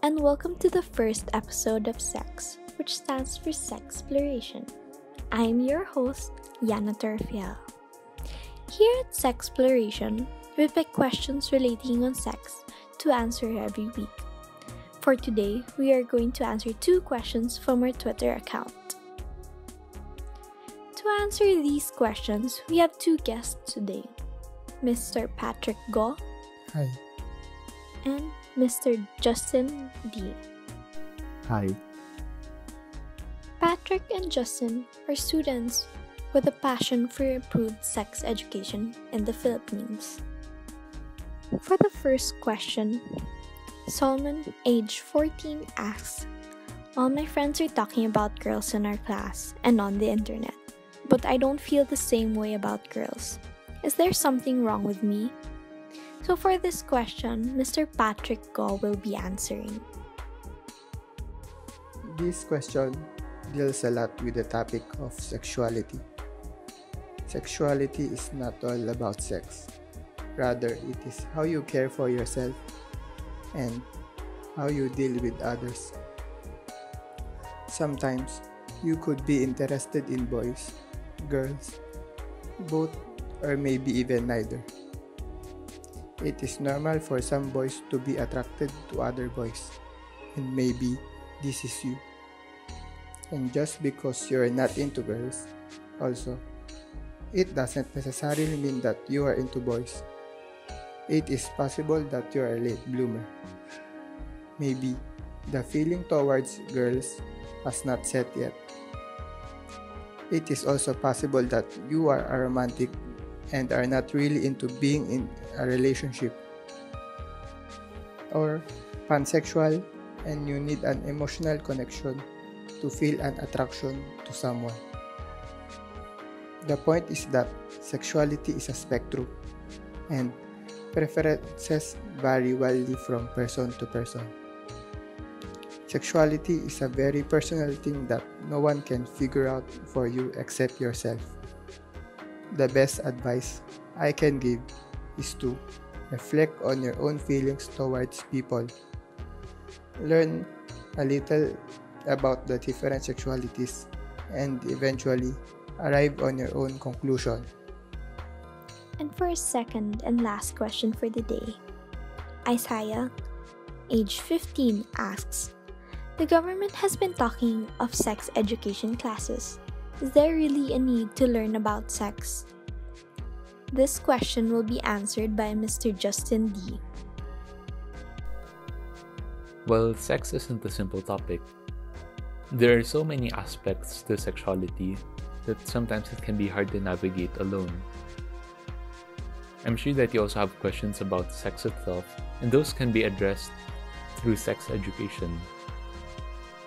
and welcome to the first episode of Sex, which stands for Sexploration. I am your host, Yana Torfiel. Here at Sexploration, we pick questions relating on sex to answer every week. For today, we are going to answer 2 questions from our Twitter account. To answer these questions, we have 2 guests today, Mr. Patrick Go. Hi. And Mr. Justin D. Hi. Patrick and Justin are students with a passion for improved sex education in the Philippines. For the first question, Solomon, age 14, asks, "All my friends are talking about girls in our class and on the internet, but I don't feel the same way about girls. Is there something wrong with me?" So for this question, Mr. Patrick Go will be answering. This question deals a lot with the topic of sexuality. Sexuality is not all about sex. Rather, it is how you care for yourself and how you deal with others. Sometimes, you could be interested in boys, girls, both, or maybe even neither. It is normal for some boys to be attracted to other boys, and maybe this is you. And just because you're not into girls, also, it doesn't necessarily mean that you are into boys. It is possible that you are a late bloomer. Maybe the feeling towards girls has not set yet. It is also possible that you are a romantic and are not really into being in a relationship. Or pansexual and you need an emotional connection to feel an attraction to someone. The point is that sexuality is a spectrum and preferences vary widely from person to person. Sexuality is a very personal thing that no one can figure out for you except yourself. The best advice I can give is to reflect on your own feelings towards people. Learn a little about the different sexualities and eventually arrive on your own conclusion. And for a second and last question for the day, Isaiah, age 15, asks, "The government has been talking of sex education classes. Is there really a need to learn about sex?" This question will be answered by Mr. Justin D. Well, sex isn't a simple topic. There are so many aspects to sexuality that sometimes it can be hard to navigate alone. I'm sure that you also have questions about sex itself, and those can be addressed through sex education.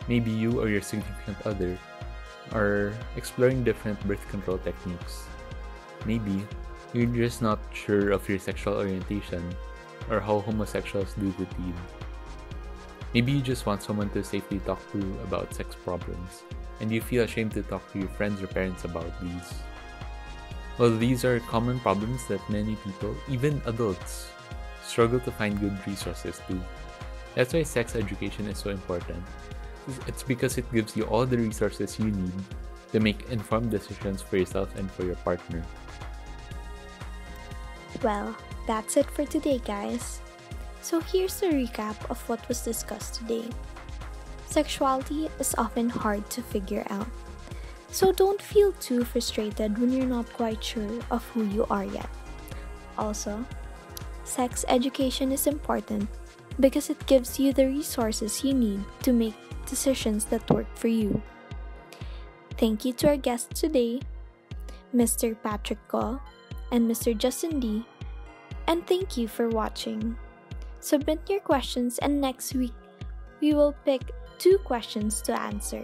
Maybe you or your significant other are exploring different birth control techniques. Maybe you're just not sure of your sexual orientation or how homosexuals do the deed. Maybe you just want someone to safely talk to about sex problems, and you feel ashamed to talk to your friends or parents about these. Well, these are common problems that many people, even adults, struggle to find good resources to. That's why sex education is so important. It's because it gives you all the resources you need to make informed decisions for yourself and for your partner. Well, that's it for today, guys. So here's a recap of what was discussed today. Sexuality is often hard to figure out. So don't feel too frustrated when you're not quite sure of who you are yet. Also, sex education is important because it gives you the resources you need to make decisions that work for you. Thank you to our guests today, Mr. Patrick Go and Mr. Justin D, and thank you for watching. Submit your questions and next week we will pick 2 questions to answer.